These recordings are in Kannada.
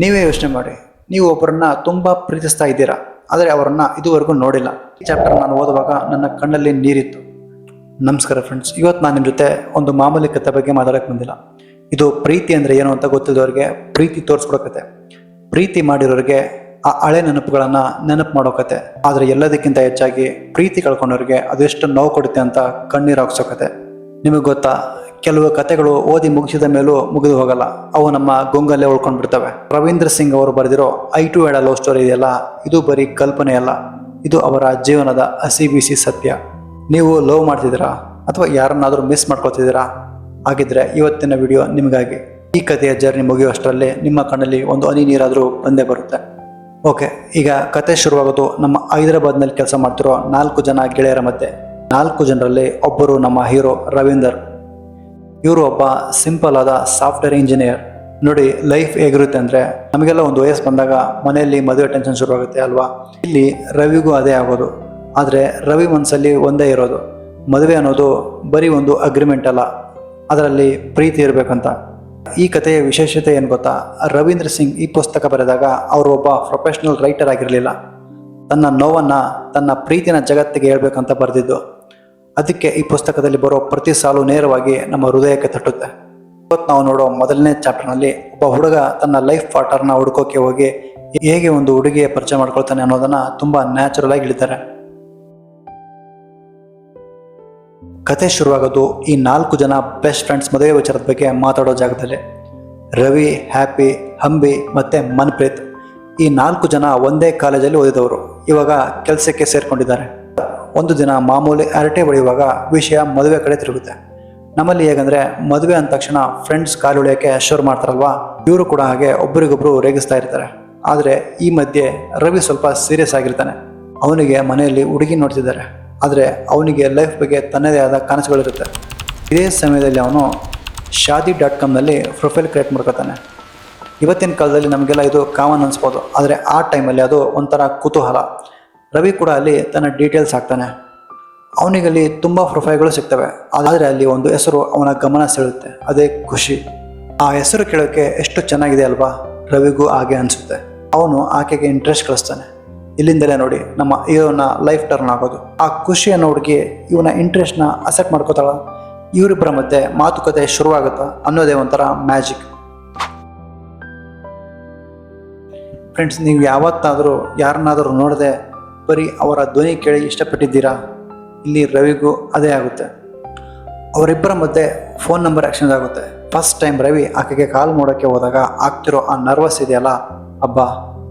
ನೀವೇ ಯೋಚನೆ ಮಾಡಿ, ನೀವು ಒಬ್ಬರನ್ನ ತುಂಬ ಪ್ರೀತಿಸ್ತಾ ಇದ್ದೀರಾ, ಆದರೆ ಅವರನ್ನ ಇದುವರೆಗೂ ನೋಡಿಲ್ಲ. ಈ ಚಾಪ್ಟರ್ ನಾನು ಓದುವಾಗ ನನ್ನ ಕಣ್ಣಲ್ಲಿ ನೀರಿತ್ತು. ನಮಸ್ಕಾರ ಫ್ರೆಂಡ್ಸ್, ಇವತ್ತು ನಾನು ನಿಮ್ಮ ಜೊತೆ ಒಂದು ಮಾಮೂಲಿ ಕಥೆ ಬಗ್ಗೆ ಮಾತಾಡೋಕ್ಕೆ ಬಂದಿಲ್ಲ. ಇದು ಪ್ರೀತಿ ಅಂದರೆ ಏನು ಅಂತ ಗೊತ್ತಿದ್ದವ್ರಿಗೆ ಪ್ರೀತಿ ತೋರಿಸ್ಕೊಡೋ ಕತೆ, ಪ್ರೀತಿ ಮಾಡಿರೋರಿಗೆ ಆ ಹಳೆ ನೆನಪುಗಳನ್ನು ನೆನಪು ಮಾಡೋ ಕತೆ. ಆದರೆ ಎಲ್ಲದಕ್ಕಿಂತ ಹೆಚ್ಚಾಗಿ ಪ್ರೀತಿ ಕಳ್ಕೊಂಡವ್ರಿಗೆ ಅದೆಷ್ಟು ನೋವು ಕೊಡುತ್ತೆ ಅಂತ ಕಣ್ಣೀರು ಹಾಕ್ಸೋ ಕತೆ. ನಿಮಗೆ ಗೊತ್ತಾ, ಕೆಲವು ಕತೆಗಳು ಓದಿ ಮುಗಿಸಿದ ಮೇಲೂ ಮುಗಿದು ಹೋಗಲ್ಲ, ಅವು ನಮ್ಮ ಗೊಂಗಲ್ಲೇ ಉಳ್ಕೊಂಡು ಬಿಡ್ತವೆ. ರವೀಂದ್ರ ಸಿಂಗ್ ಅವರು ಬರೆದಿರೋ ಐ ಟು ಎಡ ಲವ್ ಸ್ಟೋರಿ ಇದೆಯಲ್ಲ, ಇದು ಬರೀ ಕಲ್ಪನೆ ಅಲ್ಲ, ಇದು ಅವರ ಜೀವನದ ಹಸಿ ಬಿಸಿ ಸತ್ಯ. ನೀವು ಲವ್ ಮಾಡ್ತಿದ್ದೀರಾ ಅಥವಾ ಯಾರನ್ನಾದರೂ ಮಿಸ್ ಮಾಡ್ಕೊತಿದ್ದೀರಾ? ಹಾಗಿದ್ರೆ ಇವತ್ತಿನ ವಿಡಿಯೋ ನಿಮಗಾಗಿ. ಈ ಕಥೆಯ ಜರ್ನಿ ಮುಗಿಯುವಷ್ಟರಲ್ಲಿ ನಿಮ್ಮ ಕಣ್ಣಲ್ಲಿ ಒಂದು ಹನಿ ನೀರಾದರೂ ಬಂದೇ ಬರುತ್ತೆ. ಓಕೆ, ಈಗ ಕತೆ ಶುರುವಾಗೋದು ನಮ್ಮ ಹೈದರಾಬಾದ್ನಲ್ಲಿ ಕೆಲಸ ಮಾಡ್ತಿರೋ 4 ಜನ ಗೆಳೆಯರ ಮಧ್ಯೆ. 4 ಜನರಲ್ಲಿ ಒಬ್ಬರು ನಮ್ಮ ಹೀರೋ ರವೀಂದರ್. ಇವರು ಒಬ್ಬ ಸಿಂಪಲ್ ಆದ ಸಾಫ್ಟ್ವೇರ್ ಇಂಜಿನಿಯರ್. ನೋಡಿ, ಲೈಫ್ ಹೇಗಿರುತ್ತೆ ಅಂದರೆ, ನಮಗೆಲ್ಲ ಒಂದು ವಯಸ್ಸು ಬಂದಾಗ ಮನೆಯಲ್ಲಿ ಮದುವೆ ಟೆನ್ಷನ್ ಶುರುವಾಗುತ್ತೆ ಅಲ್ವಾ? ಇಲ್ಲಿ ರವಿಗೂ ಅದೇ ಆಗೋದು. ಆದರೆ ರವಿ ಮನಸ್ಸಲ್ಲಿ ಒಂದೇ ಇರೋದು, ಮದುವೆ ಅನ್ನೋದು ಬರೀ ಒಂದು ಅಗ್ರಿಮೆಂಟ್ ಅಲ್ಲ, ಅದರಲ್ಲಿ ಪ್ರೀತಿ ಇರಬೇಕಂತ. ಈ ಕಥೆಯ ವಿಶೇಷತೆ ಏನು ಗೊತ್ತಾ? ರವೀಂದ್ರ ಸಿಂಗ್ ಈ ಪುಸ್ತಕ ಬರೆದಾಗ ಅವರು ಒಬ್ಬ ಪ್ರೊಫೆಷನಲ್ ರೈಟರ್ ಆಗಿರಲಿಲ್ಲ. ತನ್ನ ನೋವನ್ನು, ತನ್ನ ಪ್ರೀತಿನ ಜಗತ್ತಿಗೆ ಹೇಳ್ಬೇಕಂತ ಬರೆದಿದ್ದು. ಅದಕ್ಕೆ ಈ ಪುಸ್ತಕದಲ್ಲಿ ಬರೋ ಪ್ರತಿ ಸಾಲು ನೇರವಾಗಿ ನಮ್ಮ ಹೃದಯಕ್ಕೆ ತಟ್ಟುತ್ತೆ. ಇವತ್ತು ನಾವು ನೋಡೋ ಮೊದಲನೇ ಚಾಪ್ಟರ್ನಲ್ಲಿ ಒಬ್ಬ ಹುಡುಗ ತನ್ನ ಲೈಫ್ ಪಾರ್ಟ್ನರ್ನ ಹುಡುಕೋಕೆ ಹೋಗಿ ಹೇಗೆ ಒಂದು ಹುಡುಗಿಯ ಪರಿಚಯ ಮಾಡ್ಕೊಳ್ತಾನೆ ಅನ್ನೋದನ್ನ ತುಂಬ ನ್ಯಾಚುರಲ್ ಆಗಿ ಹೇಳ್ತಾರೆ. ಕತೆ ಶುರುವಾಗೋದು ಈ 4 ಜನ ಬೆಸ್ಟ್ ಫ್ರೆಂಡ್ಸ್ ಮದುವೆ ವಿಚಾರದ ಬಗ್ಗೆ ಮಾತಾಡೋ ಜಾಗದಲ್ಲಿ. ರವಿ, ಹ್ಯಾಪಿ, ಹಂಬಿ ಮತ್ತು ಮನ್ಪ್ರೀತ್ ಈ 4 ಜನ ಒಂದೇ ಕಾಲೇಜಲ್ಲಿ ಓದಿದವರು. ಇವಾಗ ಕೆಲಸಕ್ಕೆ ಸೇರ್ಕೊಂಡಿದ್ದಾರೆ. ಒಂದು ದಿನ ಮಾಮೂಲಿ ಹರಟೆ ಹೊಡೆಯುವಾಗ ವಿಷಯ ಮದುವೆ ಕಡೆ ತಿರುಗುತ್ತೆ. ನಮ್ಮಲ್ಲಿ ಹೇಗಂದರೆ, ಮದುವೆ ಅಂದ ತಕ್ಷಣ ಫ್ರೆಂಡ್ಸ್ ಕಾಲು ಉಳಿಯೋಕ್ಕೆ ಶುರು ಮಾಡ್ತಾರಲ್ವಾ, ಇವರು ಕೂಡ ಹಾಗೆ ಒಬ್ಬರಿಗೊಬ್ಬರು ರೇಗಿಸ್ತಾ ಇರ್ತಾರೆ. ಆದರೆ ಈ ಮಧ್ಯೆ ರವಿ ಸ್ವಲ್ಪ ಸೀರಿಯಸ್ ಆಗಿರ್ತಾನೆ. ಅವನಿಗೆ ಮನೆಯಲ್ಲಿ ಹುಡುಗಿ ನೋಡ್ತಿದ್ದಾರೆ, ಆದರೆ ಅವನಿಗೆ ಲೈಫ್ ಬಗ್ಗೆ ತನ್ನದೇ ಆದ ಕನಸುಗಳಿರುತ್ತೆ. ಇದೇ ಸಮಯದಲ್ಲಿ ಅವನು shaadi.comನಲ್ಲಿ ಪ್ರೊಫೈಲ್ ಕ್ರಿಯೇಟ್ ಮಾಡ್ಕೊತಾನೆ. ಇವತ್ತಿನ ಕಾಲದಲ್ಲಿ ನಮಗೆಲ್ಲ ಇದು ಕಾಮನ್ ಅನಿಸ್ಬೋದು, ಆದರೆ ಆ ಟೈಮಲ್ಲಿ ಅದು ಒಂಥರ ಕುತೂಹಲ. ರವಿ ಕೂಡ ಅಲ್ಲಿ ತನ್ನ ಡೀಟೇಲ್ಸ್ ಹಾಕ್ತಾನೆ. ಅವನಿಗಲ್ಲಿ ತುಂಬ ಪ್ರೊಫೈಲ್ಗಳು ಸಿಗ್ತವೆ, ಆದರೆ ಅಲ್ಲಿ ಒಂದು ಹೆಸರು ಅವನ ಗಮನ ಸೆಳೆಯುತ್ತೆ, ಅದೇ ಖುಷಿ. ಆ ಹೆಸರು ಕೇಳೋಕ್ಕೆ ಎಷ್ಟು ಚೆನ್ನಾಗಿದೆ ಅಲ್ವಾ? ರವಿಗೂ ಹಾಗೆ ಅನಿಸುತ್ತೆ. ಅವನು ಆಕೆಗೆ ಇಂಟ್ರೆಸ್ಟ್ ಕಳಿಸ್ತಾನೆ. ಇಲ್ಲಿಂದಲೇ ನೋಡಿ ನಮ್ಮ ಹೀರೋನ ಲೈಫ್ ಟರ್ನ್ ಆಗೋದು. ಆ ಖುಷಿ ಅನ್ನೋ ಹುಡುಗಿ ಇವನ ಇಂಟ್ರೆಸ್ಟ್ನ ಅಸೆಪ್ಟ್ ಮಾಡ್ಕೋತಾಳ. ಇವರಿಬ್ಬರ ಮಧ್ಯೆ ಮಾತುಕತೆ ಶುರುವಾಗುತ್ತಾ ಅನ್ನೋದೇ ಒಂಥರ ಮ್ಯಾಜಿಕ್. ಫ್ರೆಂಡ್ಸ್, ನೀವು ಯಾವತ್ತಾದರೂ ಯಾರನ್ನಾದರೂ ನೋಡದೆ ಬರೀ ಅವರ ಧ್ವನಿ ಕೇಳಿ ಇಷ್ಟಪಟ್ಟಿದ್ದೀರಾ? ಇಲ್ಲಿ ರವಿಗೂ ಅದೇ ಆಗುತ್ತೆ. ಅವರಿಬ್ಬರ ಮಧ್ಯೆ ಫೋನ್ ನಂಬರ್ ಎಕ್ಸ್ಚೇಂಜ್ ಆಗುತ್ತೆ. ಫಸ್ಟ್ ಟೈಮ್ ರವಿ ಆಕೆಗೆ ಕಾಲ್ ಮಾಡೋಕ್ಕೆ ಹೋದಾಗ ಆಗ್ತಿರೋ ಆ ನರ್ವಸ್ ಇದೆಯಲ್ಲ, ಹಬ್ಬ,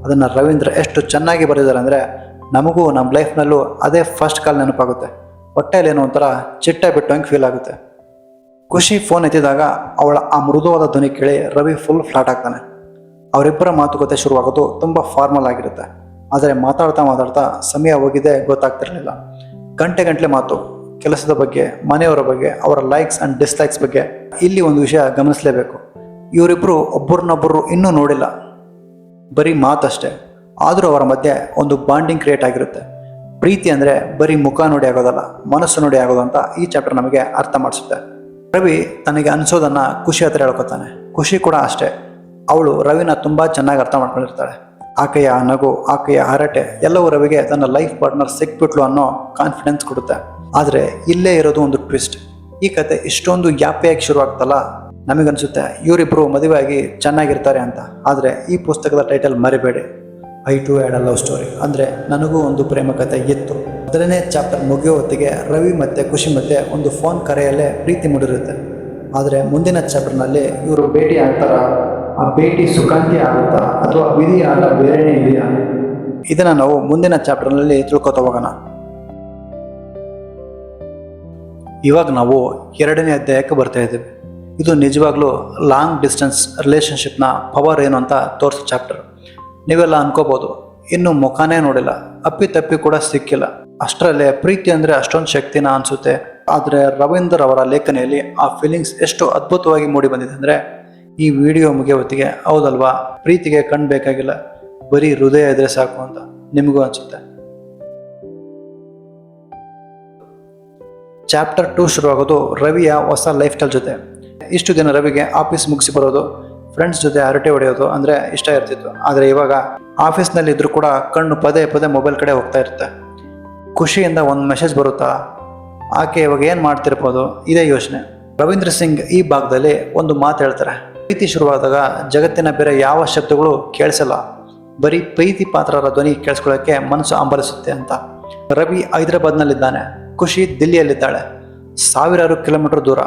ಅದನ್ನು ರವೀಂದ್ರ ಎಷ್ಟು ಚೆನ್ನಾಗಿ ಬರೆದಿದ್ದಾರೆ ಅಂದರೆ, ನಮಗೂ ನಮ್ಮ ಲೈಫ್ನಲ್ಲೂ ಅದೇ ಫಸ್ಟ್ ಕಾಲ್ ನೆನಪಾಗುತ್ತೆ. ಹೊಟ್ಟೆಯಲ್ಲೇನೋ ಒಂಥರ ಚಿಟ್ಟೆ ಬಿಟ್ಟಂಗೆ ಫೀಲ್ ಆಗುತ್ತೆ. ಖುಷಿ ಫೋನ್ ಎತ್ತಿದಾಗ ಅವಳ ಆ ಮೃದುವಾದ ಧ್ವನಿ ಕೇಳಿ ರವಿ ಫುಲ್ ಫ್ಲಾಟ್ ಆಗ್ತಾನೆ. ಅವರಿಬ್ಬರ ಮಾತುಕತೆ ಶುರುವಾಗೋದು ತುಂಬ ಫಾರ್ಮಲ್ ಆಗಿರುತ್ತೆ. ಆದರೆ ಮಾತಾಡ್ತಾ ಮಾತಾಡ್ತಾ ಸಮಯ ಹೋಗಿದೆ ಗೊತ್ತಾಗ್ತಿರಲಿಲ್ಲ. ಗಂಟೆ ಮಾತು, ಕೆಲಸದ ಬಗ್ಗೆ, ಮನೆಯವರ ಬಗ್ಗೆ, ಅವರ ಲೈಕ್ಸ್ ಆ್ಯಂಡ್ ಡಿಸ್ಲೈಕ್ಸ್ ಬಗ್ಗೆ. ಇಲ್ಲಿ ಒಂದು ವಿಷಯ ಗಮನಿಸಲೇಬೇಕು, ಇವರಿಬ್ಬರು ಒಬ್ಬರನ್ನೊಬ್ಬರು ಇನ್ನೂ ನೋಡಿಲ್ಲ, ಬರೀ ಮಾತಷ್ಟೇ. ಆದರೂ ಅವರ ಮಧ್ಯೆ ಒಂದು ಬಾಂಡಿಂಗ್ ಕ್ರಿಯೇಟ್ ಆಗಿರುತ್ತೆ. ಪ್ರೀತಿ ಅಂದರೆ ಬರೀ ಮುಖ ನೋಡಿ ಆಗೋದಲ್ಲ, ಮನಸ್ಸು ನೋಡಿ ಆಗೋದು ಅಂತ ಈ ಚಾಪ್ಟರ್ ನಮಗೆ ಅರ್ಥ ಮಾಡಿಸುತ್ತೆ. ರವಿ ತನಗೆ ಅನಿಸೋದನ್ನು ಖುಷಿ ಹತ್ರ ಹೇಳ್ಕೊತಾನೆ. ಖುಷಿ ಕೂಡ ಅಷ್ಟೇ, ಅವಳು ರವಿನ ತುಂಬ ಚೆನ್ನಾಗಿ ಅರ್ಥ ಮಾಡ್ಕೊಂಡಿರ್ತಾಳೆ. ಆಕೆಯ ನಗು, ಆಕೆಯ ಹರಟೆ ಎಲ್ಲವೂ ರವಿಗೆ ತನ್ನ ಲೈಫ್ ಪಾರ್ಟ್ನರ್ ಸಿಕ್ಬಿಟ್ಲು ಅನ್ನೋ ಕಾನ್ಫಿಡೆನ್ಸ್ ಕೊಡುತ್ತೆ. ಆದರೆ ಇಲ್ಲೇ ಇರೋದು ಒಂದು ಟ್ವಿಸ್ಟ್. ಈ ಕತೆ ಇಷ್ಟೊಂದು ಯಾಪೆಯಾಗಿ ಶುರುವಾಗ್ತಲ್ಲ, ನಮಗನ್ಸುತ್ತೆ ಇವರಿಬ್ಬರು ಮದುವೆಯಾಗಿ ಚೆನ್ನಾಗಿರ್ತಾರೆ ಅಂತ. ಆದರೆ ಈ ಪುಸ್ತಕದ ಟೈಟಲ್ ಮರಿಬೇಡಿ, ಐ ಟು ಎಡ ಲವ್ ಸ್ಟೋರಿ. ಅಂದರೆ ನನಗೂ ಒಂದು ಪ್ರೇಮ ಕಥೆ ಇತ್ತು. ಮೊದಲನೇ ಚಾಪ್ಟರ್ ಮುಗಿಯೋ ಹೊತ್ತಿಗೆ ರವಿ ಮತ್ತು ಖುಷಿ ಮಧ್ಯೆ ಒಂದು ಫೋನ್ ಕರೆಯಲ್ಲೇ ಪ್ರೀತಿ ಮೂಡಿರುತ್ತೆ. ಆದರೆ ಮುಂದಿನ ಚಾಪ್ಟರ್ನಲ್ಲಿ ಇವರು ಭೇಟಿ ಆಗ್ತಾರ, ಆ ಭೇಟಿ ಸುಖಾಂತಿ ಆಗುತ್ತಾ ಅಥವಾ ವಿಧಿ ಆಟ ಬೇರೆನೇ ಇದೆಯಾ? ಇದನ್ನು ನಾವು ಮುಂದಿನ ಚಾಪ್ಟರ್ನಲ್ಲಿ ತಿಳ್ಕೊತಾ ಹೋಗೋಣ. ಇವಾಗ ನಾವು 2ನೇ ಅಧ್ಯಾಯಕ್ಕೆ ಬರ್ತಾ ಇದ್ದೀವಿ. ಇದು ನಿಜವಾಗ್ಲೂ ಲಾಂಗ್ ಡಿಸ್ಟೆನ್ಸ್ ರಿಲೇಷನ್ಶಿಪ್ನ ಪವರ್ ಏನು ಅಂತ ತೋರಿಸೋ ಚಾಪ್ಟರ್. ನೀವೆಲ್ಲ ಅನ್ಕೋಬೋದು, ಇನ್ನು ಮುಖಾನೇ ನೋಡಿಲ್ಲ, ಅಪ್ಪಿ ಕೂಡ ಸಿಕ್ಕಿಲ್ಲ, ಅಷ್ಟರಲ್ಲೇ ಪ್ರೀತಿ ಅಂದರೆ ಅಷ್ಟೊಂದು ಶಕ್ತಿನ ಅನಿಸುತ್ತೆ. ಆದರೆ ರವೀಂದರ್ ಅವರ ಲೇಖನಿಯಲ್ಲಿ ಆ ಫೀಲಿಂಗ್ಸ್ ಎಷ್ಟು ಅದ್ಭುತವಾಗಿ ಮೂಡಿ ಬಂದಿದೆ ಅಂದರೆ, ಈ ವಿಡಿಯೋ ಮುಗಿಯೋ ಹೊತ್ತಿಗೆ ಹೌದಲ್ವಾ, ಪ್ರೀತಿಗೆ ಕಣ್ಣು ಬೇಕಾಗಿಲ್ಲ, ಬರೀ ಹೃದಯ ಇದ್ರೆ ಸಾಕು ಅಂತ ನಿಮಗೂ ಅನಿಸುತ್ತೆ. ಚಾಪ್ಟರ್ 2 ಶುರುವಾಗೋದು ರವಿಯ ಹೊಸ ಲೈಫ್ ಸ್ಟೈಲ್ ಜೊತೆ. ಇಷ್ಟು ದಿನ ರವಿಗೆ ಆಫೀಸ್ ಮುಗಿಸಿ ಬರೋದು, ಫ್ರೆಂಡ್ಸ್ ಜೊತೆ ಹರಟೆ ಹೊಡೆಯೋದು ಅಂದರೆ ಇಷ್ಟ ಇರ್ತಿತ್ತು. ಆದರೆ ಇವಾಗ ಆಫೀಸ್ನಲ್ಲಿ ಇದ್ರೂ ಕೂಡ ಕಣ್ಣು ಪದೇ ಪದೇ ಮೊಬೈಲ್ ಕಡೆ ಹೋಗ್ತಾ ಇರುತ್ತೆ. ಖುಷಿಯಿಂದ ಒಂದು ಮೆಸೇಜ್ ಬರುತ್ತಾ, ಆಕೆ ಇವಾಗ ಏನು ಮಾಡ್ತಿರ್ಬೋದು, ಇದೇ ಯೋಚನೆ. ರವೀಂದ್ರ ಸಿಂಗ್ ಈ ಭಾಗದಲ್ಲಿ ಒಂದು ಮಾತು ಹೇಳ್ತಾರೆ, ಪ್ರೀತಿ ಶುರುವಾದಾಗ ಜಗತ್ತಿನ ಬೇರೆ ಯಾವ ಶಬ್ದಗಳು ಕೇಳಿಸಲ್ಲ, ಬರೀ ಪ್ರೀತಿ ಪಾತ್ರರ ಧ್ವನಿ ಕೇಳಿಸ್ಕೊಳ್ಳೋಕ್ಕೆ ಮನಸ್ಸು ಹಂಬಲಿಸುತ್ತೆ ಅಂತ. ರವಿ ಹೈದರಾಬಾದ್ನಲ್ಲಿದ್ದಾನೆ, ಖುಷಿ ದಿಲ್ಲಿಯಲ್ಲಿದ್ದಾಳೆ, ಸಾವಿರಾರು ಕಿಲೋಮೀಟರ್ ದೂರ.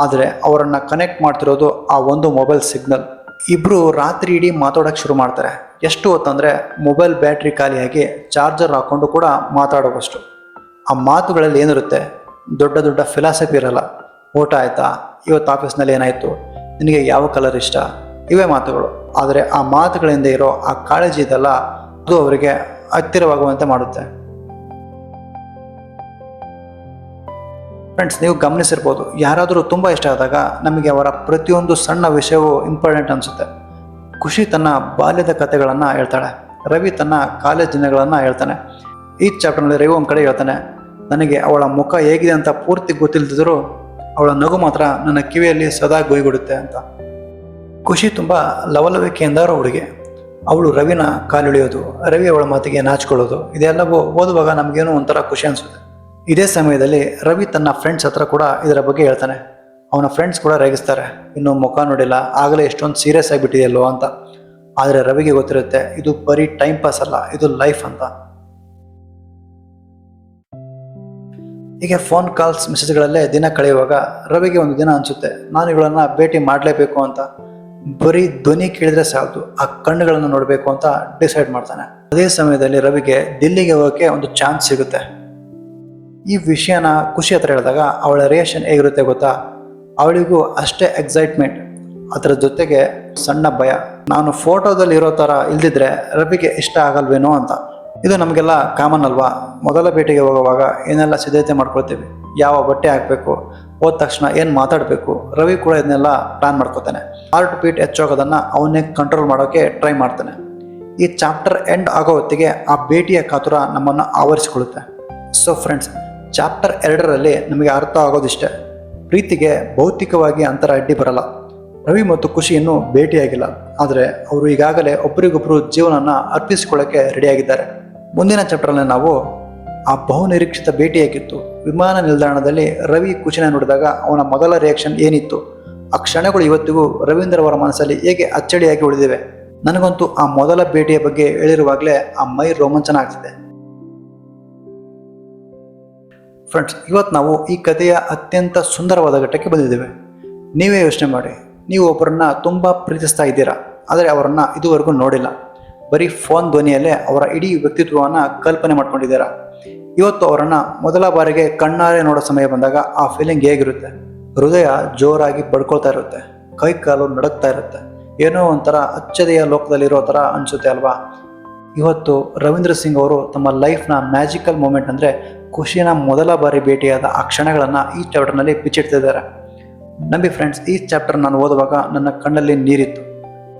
ಆದರೆ ಅವರನ್ನು ಕನೆಕ್ಟ್ ಮಾಡ್ತಿರೋದು ಆ ಒಂದು ಮೊಬೈಲ್ ಸಿಗ್ನಲ್. ಇಬ್ಬರು ರಾತ್ರಿ ಇಡೀ ಮಾತಾಡೋಕ್ಕೆ ಶುರು ಮಾಡ್ತಾರೆ. ಎಷ್ಟು ಹೊತ್ತಂದರೆ ಮೊಬೈಲ್ ಬ್ಯಾಟ್ರಿ ಖಾಲಿಯಾಗಿ ಚಾರ್ಜರ್ ಹಾಕ್ಕೊಂಡು ಕೂಡ ಮಾತಾಡೋವಷ್ಟು. ಆ ಮಾತುಗಳಲ್ಲಿ ಏನಿರುತ್ತೆ, ದೊಡ್ಡ ದೊಡ್ಡ ಫಿಲಾಸಫಿ ಇರಲ್ಲ. ಊಟ ಆಯಿತಾ, ಇವತ್ತು ಆಫೀಸ್ನಲ್ಲಿ ಏನಾಯಿತು, ನಿನಗೆ ಯಾವ ಕಲರ್ ಇಷ್ಟ, ಇವೇ ಮಾತುಗಳು. ಆದರೆ ಆ ಮಾತುಗಳಿಂದ ಇರೋ ಆ ಕಾಳಜಿ ಇದೆಲ್ಲ, ಅದು ಅವರಿಗೆ ಹತ್ತಿರವಾಗುವಂತೆ ಮಾಡುತ್ತೆ. ಫ್ರೆಂಡ್ಸ್, ನೀವು ಗಮನಿಸಿರ್ಬೋದು, ಯಾರಾದರೂ ತುಂಬ ಇಷ್ಟ ಆದಾಗ ನಮಗೆ ಅವರ ಪ್ರತಿಯೊಂದು ಸಣ್ಣ ವಿಷಯವೂ ಇಂಪಾರ್ಟೆಂಟ್ ಅನಿಸುತ್ತೆ. ಖುಷಿ ತನ್ನ ಬಾಲ್ಯದ ಕಥೆಗಳನ್ನು ಹೇಳ್ತಾಳೆ, ರವಿ ತನ್ನ ಕಾಲೇಜ್ ದಿನಗಳನ್ನು ಹೇಳ್ತಾನೆ. ಈ ಚಾಪ್ಟರ್ನಲ್ಲಿ ರವಿ ಒಂದು ಕಡೆ ಹೇಳ್ತಾನೆ, ನನಗೆ ಅವಳ ಮುಖ ಹೇಗಿದೆ ಅಂತ ಪೂರ್ತಿ ಗೊತ್ತಿಲ್ಲದಿದ್ದರೂ ಅವಳ ನಗು ಮಾತ್ರ ನನ್ನ ಕಿವಿಯಲ್ಲಿ ಸದಾ ಗೊಯ್ಗುಡುತ್ತೆ ಅಂತ. ಖುಷಿ ತುಂಬ ಲವಲವಿಕೆಯಿಂದ ಹುಡುಗಿ. ಅವಳು ರವಿನ ಕಾಲಿಳಿಯೋದು, ರವಿ ಅವಳ ಮಾತಿಗೆ ನಾಚಿಕೊಳ್ಳೋದು, ಇದೆಲ್ಲವೂ ಓದುವಾಗ ನಮಗೇನೋ ಒಂಥರ ಖುಷಿ ಅನಿಸುತ್ತೆ. ಇದೇ ಸಮಯದಲ್ಲಿ ರವಿ ತನ್ನ ಫ್ರೆಂಡ್ಸ್ ಹತ್ರ ಕೂಡ ಇದರ ಬಗ್ಗೆ ಹೇಳ್ತಾನೆ. ಅವನ ಫ್ರೆಂಡ್ಸ್ ಕೂಡ ರೇಗಿಸ್ತಾರೆ, ಇನ್ನು ಮುಖ ನೋಡಿಲ್ಲ, ಆಗಲೇ ಎಷ್ಟೊಂದು ಸೀರಿಯಸ್ ಆಗಿಬಿಟ್ಟಿದೆಯಲ್ಲೋ ಅಂತ. ಆದರೆ ರವಿಗೆ ಗೊತ್ತಿರುತ್ತೆ, ಇದು ಬರೀ ಟೈಮ್ ಪಾಸ್ ಅಲ್ಲ, ಇದು ಲೈಫ್ ಅಂತ. ಹೀಗೆ ಫೋನ್ ಕಾಲ್ಸ್ ಮೆಸೇಜ್ಗಳಲ್ಲೇ ದಿನ ಕಳೆಯುವಾಗ ರವಿಗೆ ಒಂದು ದಿನ ಅನಿಸುತ್ತೆ, ನಾನು ಇವುಗಳನ್ನು ಭೇಟಿ ಮಾಡಲೇಬೇಕು ಅಂತ. ಬರೀ ಧ್ವನಿ ಕೇಳಿದ್ರೆ ಸಾಲದು, ಆ ಕಣ್ಣುಗಳನ್ನು ನೋಡಬೇಕು ಅಂತ ಡಿಸೈಡ್ ಮಾಡ್ತಾನೆ. ಅದೇ ಸಮಯದಲ್ಲಿ ರವಿಗೆ ದಿಲ್ಲಿಗೆ ಹೋಗೋಕ್ಕೆ ಒಂದು ಚಾನ್ಸ್ ಸಿಗುತ್ತೆ. ಈ ವಿಷಯನ ಖುಷಿ ಹತ್ರ ಹೇಳಿದಾಗ ಅವಳ ರಿಯಾಕ್ಷನ್ ಹೇಗಿರುತ್ತೆ ಗೊತ್ತಾ? ಅವಳಿಗೂ ಅಷ್ಟೇ ಎಕ್ಸೈಟ್ಮೆಂಟ್, ಅದರ ಜೊತೆಗೆ ಸಣ್ಣ ಭಯ. ನಾನು ಫೋಟೋದಲ್ಲಿ ಇರೋ ಥರ ಇಲ್ದಿದ್ರೆ ರವಿಗೆ ಇಷ್ಟ ಆಗಲ್ವೇನೋ ಅಂತ. ಇದು ನಮಗೆಲ್ಲ ಕಾಮನ್ ಅಲ್ವಾ? ಮೊದಲ ಭೇಟಿಗೆ ಹೋಗುವಾಗ ಏನೆಲ್ಲ ಸಿದ್ಧತೆ ಮಾಡ್ಕೊಳ್ತೀವಿ, ಯಾವ ಬಟ್ಟೆ ಹಾಕಬೇಕು, ಹೋದ ತಕ್ಷಣ ಏನು ಮಾತಾಡಬೇಕು. ರವಿ ಕೂಡ ಇದನ್ನೆಲ್ಲ ಪ್ಲಾನ್ ಮಾಡ್ಕೋತಾನೆ. ಹಾರ್ಟ್ ಬೀಟ್ ಹೆಚ್ಚೋಗೋದನ್ನು ಅವನ್ನೇ ಕಂಟ್ರೋಲ್ ಮಾಡೋಕ್ಕೆ ಟ್ರೈ ಮಾಡ್ತಾನೆ. ಈ ಚಾಪ್ಟರ್ ಎಂಡ್ ಆಗೋ ಹೊತ್ತಿಗೆ ಆ ಭೇಟಿಯ ಕಾತುರ ನಮ್ಮನ್ನು ಆವರಿಸಿಕೊಳ್ಳುತ್ತೆ. ಸೊ ಫ್ರೆಂಡ್ಸ್, ಚಾಪ್ಟರ್ 2ರಲ್ಲಿ ನಮಗೆ ಅರ್ಥ ಆಗೋದಿಷ್ಟೇ, ಪ್ರೀತಿಗೆ ಭೌತಿಕವಾಗಿ ಅಂತರ ಅಡ್ಡಿ ಬರಲ್ಲ. ರವಿ ಮತ್ತು ಖುಷಿ ಇನ್ನೂ ಭೇಟಿಯಾಗಿಲ್ಲ, ಆದರೆ ಅವರು ಈಗಾಗಲೇ ಒಬ್ಬರಿಗೊಬ್ಬರು ಜೀವನನ ಅರ್ಪಿಸಿಕೊಳ್ಳೋಕ್ಕೆ ರೆಡಿಯಾಗಿದ್ದಾರೆ. ಮುಂದಿನ ಚಾಪ್ಟರ್ನಲ್ಲಿ ನಾವು ಆ ಬಹುನಿರೀಕ್ಷಿತ ಭೇಟಿಯಾಗಿತ್ತು. ವಿಮಾನ ನಿಲ್ದಾಣದಲ್ಲಿ ರವಿ ಖುಷಿನ ನೋಡಿದಾಗ ಅವನ ಮೊದಲ ರಿಯಾಕ್ಷನ್ ಏನಿತ್ತು, ಆ ಕ್ಷಣಗಳು ಇವತ್ತಿಗೂ ರವೀಂದ್ರ ಅವರ ಮನಸ್ಸಲ್ಲಿ ಹೇಗೆ ಅಚ್ಚಳಿಯಾಗಿ ಉಳಿದಿವೆ. ನನಗಂತೂ ಆ ಮೊದಲ ಭೇಟಿಯ ಬಗ್ಗೆ ಹೇಳಿರುವಾಗಲೇ ಆ ಮೈ ರೋಮಾಂಚನ ಆಗ್ತಿದೆ. ಫ್ರೆಂಡ್ಸ್, ಇವತ್ತು ನಾವು ಈ ಕಥೆಯ ಅತ್ಯಂತ ಸುಂದರವಾದ ಘಟ್ಟಕ್ಕೆ ಬಂದಿದ್ದೇವೆ. ನೀವೇ ಯೋಚನೆ ಮಾಡಿ, ನೀವು ಒಬ್ಬರನ್ನ ತುಂಬ ಪ್ರೀತಿಸ್ತಾ ಇದ್ದೀರಾ, ಆದರೆ ಅವರನ್ನು ಇದುವರೆಗೂ ನೋಡಿಲ್ಲ. ಬರೀ ಫೋನ್ ಧ್ವನಿಯಲ್ಲೇ ಅವರ ಇಡೀ ವ್ಯಕ್ತಿತ್ವವನ್ನು ಕಲ್ಪನೆ ಮಾಡ್ಕೊಂಡಿದ್ದೀರಾ. ಇವತ್ತು ಅವರನ್ನು ಮೊದಲ ಬಾರಿಗೆ ಕಣ್ಣಾರೆ ನೋಡೋ ಸಮಯ ಬಂದಾಗ ಆ ಫೀಲಿಂಗ್ ಹೇಗಿರುತ್ತೆ? ಹೃದಯ ಜೋರಾಗಿ ಬಡ್ಕೊಳ್ತಾ ಇರುತ್ತೆ, ಕೈ ಕಾಲು ನಡುಗ್ತಾ ಇರುತ್ತೆ, ಏನೋ ಒಂಥರ ಅಚ್ಚರಿಯ ಲೋಕದಲ್ಲಿರೋ ಥರ ಅನಿಸುತ್ತೆ ಅಲ್ವಾ? ಇವತ್ತು ರವೀಂದ್ರ ಸಿಂಗ್ ಅವರು ತಮ್ಮ ಲೈಫ್ನ ಮ್ಯಾಜಿಕಲ್ ಮೂಮೆಂಟ್ ಅಂದರೆ ಖುಷಿನ ಮೊದಲ ಬಾರಿ ಭೇಟಿಯಾದ ಆ ಕ್ಷಣಗಳನ್ನು ಈ ಚಾಪ್ಟರ್ನಲ್ಲಿ ಬಿಚ್ಚಿಡ್ತಿದ್ದಾರೆ. ನಂಬಿ ಫ್ರೆಂಡ್ಸ್, ಈ ಚಾಪ್ಟರ್ ನಾನು ಓದುವಾಗ ನನ್ನ ಕಣ್ಣಲ್ಲಿ ನೀರಿತ್ತು.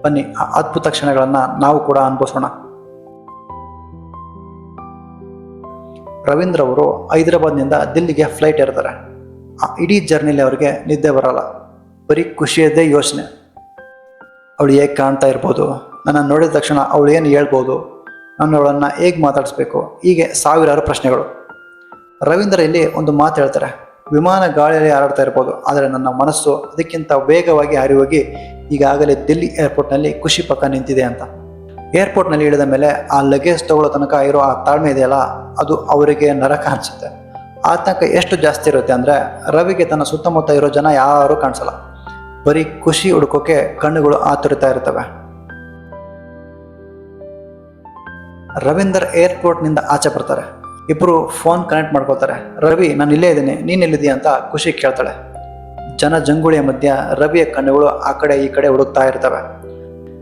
ಬನ್ನಿ, ಆ ಅದ್ಭುತ ಕ್ಷಣಗಳನ್ನು ನಾವು ಕೂಡ ಅನುಭವಿಸೋಣ. ರವೀಂದ್ರ ಅವರು ಹೈದರಾಬಾದ್ನಿಂದ ದಿಲ್ಲಿಗೆ ಫ್ಲೈಟ್ ಇರ್ತಾರೆ. ಆ ಇಡೀ ಜರ್ನಿಲಿ ಅವರಿಗೆ ನಿದ್ದೆ ಬರಲ್ಲ, ಬರೀ ಖುಷಿಯದ್ದೇ ಯೋಚನೆ. ಅವಳು ಹೇಗೆ ಕಾಣ್ತಾ ಇರ್ಬೋದು, ನನ್ನ ನೋಡಿದ ತಕ್ಷಣ ಅವಳು ಏನು ಹೇಳ್ಬೋದು, ನಾನು ಅವಳನ್ನು ಹೇಗೆ ಮಾತಾಡಿಸ್ಬೇಕು, ಹೀಗೆ ಸಾವಿರಾರು ಪ್ರಶ್ನೆಗಳು. ರವೀಂದ್ರ ಇಲ್ಲಿ ಒಂದು ಮಾತು ಹೇಳ್ತಾರೆ, ವಿಮಾನ ಗಾಳಿಯಲ್ಲಿ ಹಾರಾಡ್ತಾ ಇರ್ಬೋದು, ಆದರೆ ನನ್ನ ಮನಸ್ಸು ಅದಕ್ಕಿಂತ ವೇಗವಾಗಿ ಹಾರಿ ಈಗಾಗಲೇ ದಿಲ್ಲಿ ಏರ್ಪೋರ್ಟ್ನಲ್ಲಿ ಖುಷಿ ಪಕ್ಕ ನಿಂತಿದೆ ಅಂತ. ಏರ್ಪೋರ್ಟ್ನಲ್ಲಿ ಇಳಿದ ಮೇಲೆ ಆ ಲಗೇಜ್ ತಗೊಳ್ಳೋ ತನಕ ಇರೋ ಆ ತಾಳ್ಮೆ ಇದೆಯಲ್ಲ, ಅದು ಅವರಿಗೆ ನರಕ ಅನಿಸುತ್ತೆ. ಆತಂಕ ಎಷ್ಟು ಜಾಸ್ತಿ ಇರುತ್ತೆ ಅಂದರೆ, ರವಿಗೆ ತನ್ನ ಸುತ್ತಮುತ್ತ ಇರೋ ಜನ ಯಾರೂ ಕಾಣಿಸಲ್ಲ, ಬರೀ ಖುಷಿ ಹುಡುಕೋಕೆ ಕಣ್ಣುಗಳು ಆತುರಿತಾ ಇರ್ತವೆ. ರವೀಂದರ್ ಏರ್ಪೋರ್ಟ್ನಿಂದ ಆಚೆ ಬರ್ತಾರೆ. ಇಬ್ಬರು ಫೋನ್ ಕನೆಕ್ಟ್ ಮಾಡ್ಕೋತಾರೆ. ರವಿ, ನಾನು ಇಲ್ಲೇ ಇದ್ದೀನಿ, ನೀನು ಎಲ್ಲಿದ್ದೀಯ ಅಂತ ಖುಷಿ ಕೇಳ್ತಾಳೆ. ಜನ ಜಂಗುಳಿಯ ಮಧ್ಯ ರವಿಯ ಕಣ್ಣುಗಳು ಆ ಕಡೆ ಈ ಕಡೆ ಹುಡುಕ್ತಾ ಇರ್ತವೆ.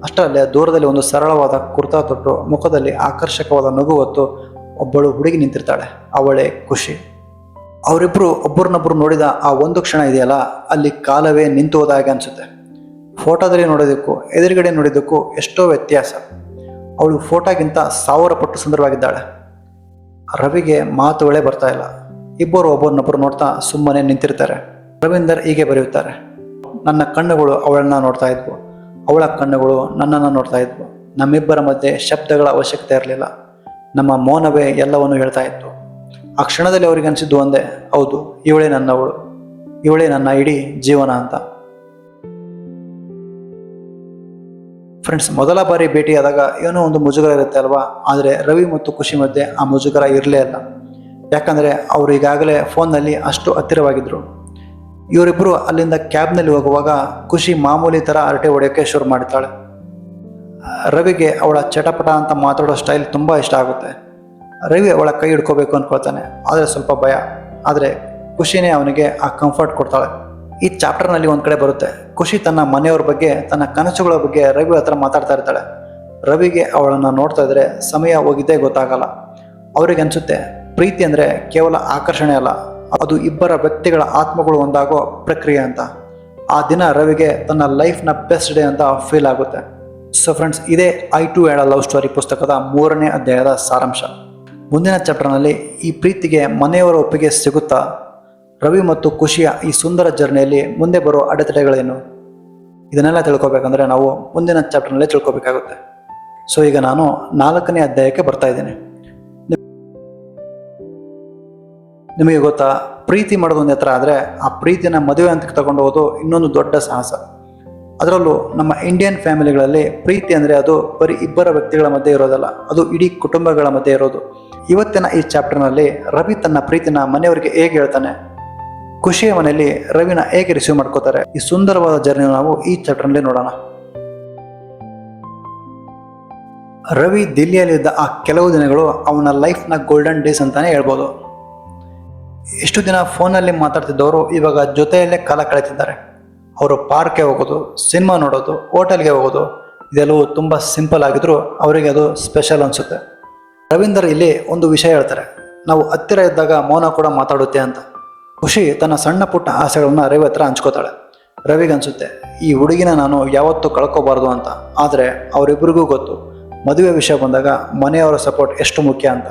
ಅಷ್ಟರಲ್ಲೇ ದೂರದಲ್ಲಿ ಒಂದು ಸರಳವಾದ ಕುರ್ತಾ ತೊಟ್ಟು, ಮುಖದಲ್ಲಿ ಆಕರ್ಷಕವಾದ ನಗು ಹೊತ್ತು ಒಬ್ಬಳು ಹುಡುಗಿ ನಿಂತಿರ್ತಾಳೆ. ಅವಳೇ ಖುಷಿ. ಅವರಿಬ್ಬರು ಒಬ್ಬರನ್ನೊಬ್ಬರು ನೋಡಿದ ಆ ಒಂದು ಕ್ಷಣ ಇದೆಯಲ್ಲ, ಅಲ್ಲಿ ಕಾಲವೇ ನಿಂತು ಹೋದಾಗೆ ಅನಿಸುತ್ತೆ. ಫೋಟೋದಲ್ಲಿ ನೋಡೋದಕ್ಕೂ ಎದುರುಗಡೆ ನೋಡಿದ್ದಕ್ಕೂ ಎಷ್ಟೋ ವ್ಯತ್ಯಾಸ. ಅವಳು ಫೋಟೋಗಿಂತ 1000 ಪಟ್ಟು ಸುಂದರವಾಗಿದ್ದಾಳೆ. ರವಿಗೆ ಮಾತುಗಳೇ ಬರ್ತಾ ಇಲ್ಲ. ಇಬ್ಬರು ಒಬ್ಬರನ್ನೊಬ್ಬರು ನೋಡ್ತಾ ಸುಮ್ಮನೆ ನಿಂತಿರ್ತಾರೆ. ರವೀಂದರ್ ಹೀಗೆ ಬರೆಯುತ್ತಾರೆ, ನನ್ನ ಕಣ್ಣುಗಳು ಅವಳನ್ನ ನೋಡ್ತಾ ಇದ್ವು, ಅವಳ ಕಣ್ಣುಗಳು ನನ್ನನ್ನು ನೋಡ್ತಾ ಇದ್ವು. ನಮ್ಮಿಬ್ಬರ ಮಧ್ಯೆ ಶಬ್ದಗಳ ಅವಶ್ಯಕತೆ ಇರಲಿಲ್ಲ. ನಮ್ಮ ಮೌನವೇ ಎಲ್ಲವನ್ನು ಹೇಳ್ತಾ ಇತ್ತು. ಆ ಕ್ಷಣದಲ್ಲಿ ಅವರಿಗೆ ಅನಿಸಿದ್ದು ಒಂದೇ, ಹೌದು, ಇವಳೇ ನನ್ನವಳು, ಇವಳೇ ನನ್ನ ಇಡೀ ಜೀವನ ಅಂತ. ಫ್ರೆಂಡ್ಸ್, ಮೊದಲ ಬಾರಿ ಭೇಟಿಯಾದಾಗ ಏನೋ ಒಂದು ಮುಜುಗರ ಇರುತ್ತೆ ಅಲ್ವಾ. ಆದರೆ ರವಿ ಮತ್ತು ಖುಷಿ ಮಧ್ಯೆ ಆ ಮುಜುಗರ ಇರಲೇ ಇಲ್ಲ. ಯಾಕಂದರೆ ಅವರು ಈಗಾಗಲೇ ಫೋನ್ನಲ್ಲಿ ಅಷ್ಟು ಹತ್ತಿರವಾಗಿದ್ದರು. ಇವರಿಬ್ಬರು ಅಲ್ಲಿಂದ ಕ್ಯಾಬ್ನಲ್ಲಿ ಹೋಗುವಾಗ ಖುಷಿ ಮಾಮೂಲಿ ಥರ ಹರಟೆ ಹೊಡೆಯೋಕ್ಕೆ ಶುರು ಮಾಡ್ತಾಳೆ. ರವಿಗೆ ಅವಳ ಚಟಪಟ ಅಂತ ಮಾತಾಡೋ ಸ್ಟೈಲ್ ತುಂಬ ಇಷ್ಟ ಆಗುತ್ತೆ. ರವಿ ಅವಳ ಕೈ ಹಿಡ್ಕೋಬೇಕು ಅಂದ್ಕೊಳ್ತಾನೆ, ಆದರೆ ಸ್ವಲ್ಪ ಭಯ. ಆದರೆ ಖುಷಿನೇ ಅವನಿಗೆ ಆ ಕಂಫರ್ಟ್ ಕೊಡ್ತಾಳೆ. ಈ ಚಾಪ್ಟರ್ನಲ್ಲಿ ಒಂದು ಕಡೆ ಬರುತ್ತೆ, ಖುಷಿ ತನ್ನ ಮನೆಯವ್ರ ಬಗ್ಗೆ, ತನ್ನ ಕನಸುಗಳ ಬಗ್ಗೆ ರವಿ ಹತ್ರ ಮಾತಾಡ್ತಾ ಇರ್ತಾಳೆ. ರವಿಗೆ ಅವಳನ್ನು ನೋಡ್ತಾ ಇದ್ರೆ ಸಮಯ ಹೋಗಿದ್ದೇ ಗೊತ್ತಾಗಲ್ಲ. ಅವರಿಗೆ ಅನಿಸುತ್ತೆ, ಪ್ರೀತಿ ಅಂದರೆ ಕೇವಲ ಆಕರ್ಷಣೆ ಅಲ್ಲ, ಅದು ಇಬ್ಬರ ವ್ಯಕ್ತಿಗಳ ಆತ್ಮಗಳು ಒಂದಾಗೋ ಪ್ರಕ್ರಿಯೆ ಅಂತ. ಆ ದಿನ ರವಿಗೆ ತನ್ನ ಲೈಫ್ನ ಬೆಸ್ಟ್ ಡೇ ಅಂತ ಫೀಲ್ ಆಗುತ್ತೆ. ಸೊ ಫ್ರೆಂಡ್ಸ್, ಇದೇ I too had a love story ಪುಸ್ತಕದ 3ನೇ ಅಧ್ಯಾಯದ ಸಾರಾಂಶ. ಮುಂದಿನ ಚಾಪ್ಟರ್ನಲ್ಲಿ ಈ ಪ್ರೀತಿಗೆ ಮನೆಯವರ ಒಪ್ಪಿಗೆ ಸಿಗುತ್ತಾ, ರವಿ ಮತ್ತು ಖುಷಿಯ ಈ ಸುಂದರ ಜರ್ನಿಯಲ್ಲಿ ಮುಂದೆ ಬರೋ ಅಡೆತಡೆಗಳೇನು, ಇದನ್ನೆಲ್ಲ ತಿಳ್ಕೊಬೇಕಂದ್ರೆ ನಾವು ಮುಂದಿನ ಚಾಪ್ಟರ್ನಲ್ಲೇ ತಿಳ್ಕೊಬೇಕಾಗುತ್ತೆ. ಸೊ ಈಗ ನಾನು 4ನೇ ಅಧ್ಯಾಯಕ್ಕೆ ಬರ್ತಾ ಇದ್ದೀನಿ. ನಿಮಗೆ ಗೊತ್ತಾ, ಪ್ರೀತಿ ಮಾಡೋದು ಒಂದು ಎತ್ತರ ಆದರೆ ಆ ಪ್ರೀತಿನ ಮದುವೆ ಹಂತಕ್ಕೆ ತಗೊಂಡು ಹೋಗೋದು ಇನ್ನೊಂದು ದೊಡ್ಡ ಸಾಹಸ. ಅದರಲ್ಲೂ ನಮ್ಮ ಇಂಡಿಯನ್ ಫ್ಯಾಮಿಲಿಗಳಲ್ಲಿ ಪ್ರೀತಿ ಅಂದರೆ ಅದು ಬರೀ ಇಬ್ಬರ ವ್ಯಕ್ತಿಗಳ ಮಧ್ಯೆ ಇರೋದಲ್ಲ, ಅದು ಇಡೀ ಕುಟುಂಬಗಳ ಮಧ್ಯೆ ಇರೋದು. ಇವತ್ತಿನ ಈ ಚಾಪ್ಟರ್ನಲ್ಲಿ ರವಿ ತನ್ನ ಪ್ರೀತಿನ ಮನೆಯವರಿಗೆ ಹೇಗೆ ಹೇಳ್ತಾನೆ, ಖುಷಿಯ ಮನೆಯಲ್ಲಿ ರವಿನ ಹೇಗೆ ರಿಸೀವ್ ಮಾಡ್ಕೋತಾರೆ, ಈ ಸುಂದರವಾದ ಜರ್ನಿ ನಾವು ಈ ಚಾಪ್ಟರ್ನಲ್ಲಿ ನೋಡೋಣ. ರವಿ ದಿಲ್ಲಿಯಲ್ಲಿದ್ದ ಆ ಕೆಲವು ದಿನಗಳು ಅವನ ಲೈಫ್ನ ಗೋಲ್ಡನ್ ಡೇಸ್ ಅಂತಾನೆ ಹೇಳ್ಬೋದು. ಎಷ್ಟು ದಿನ ಫೋನಲ್ಲಿ ಮಾತಾಡ್ತಿದ್ದವರು ಇವಾಗ ಜೊತೆಯಲ್ಲೇ ಕಾಲ ಕಳೀತಿದ್ದಾರೆ. ಅವರು ಪಾರ್ಕ್ಗೆ ಹೋಗೋದು, ಸಿನಿಮಾ ನೋಡೋದು, ಹೋಟೆಲ್ಗೆ ಹೋಗೋದು, ಇದೆಲ್ಲವೂ ತುಂಬ ಸಿಂಪಲ್ ಆಗಿದ್ರು ಅವರಿಗೆ ಅದು ಸ್ಪೆಷಲ್ ಅನಿಸುತ್ತೆ. ರವೀಂದರ್ ಇಲ್ಲಿ ಒಂದು ವಿಷಯ ಹೇಳ್ತಾರೆ, ನಾವು ಹತ್ತಿರ ಇದ್ದಾಗ ಮೌನ ಕೂಡ ಮಾತಾಡುತ್ತೆ ಅಂತ. ಖುಷಿ ತನ್ನ ಸಣ್ಣ ಪುಟ್ಟ ಆಸೆಗಳನ್ನ ರವಿ ಹತ್ರ ಹಂಚ್ಕೋತಾಳೆ. ರವಿಗೆ ಅನಿಸುತ್ತೆ, ಈ ಹುಡುಗಿನ ನಾನು ಯಾವತ್ತೂ ಕಳ್ಕೋಬಾರ್ದು ಅಂತ. ಆದರೆ ಅವರಿಬ್ಬರಿಗೂ ಗೊತ್ತು, ಮದುವೆ ವಿಷಯ ಬಂದಾಗ ಮನೆಯವರ ಸಪೋರ್ಟ್ ಎಷ್ಟು ಮುಖ್ಯ ಅಂತ.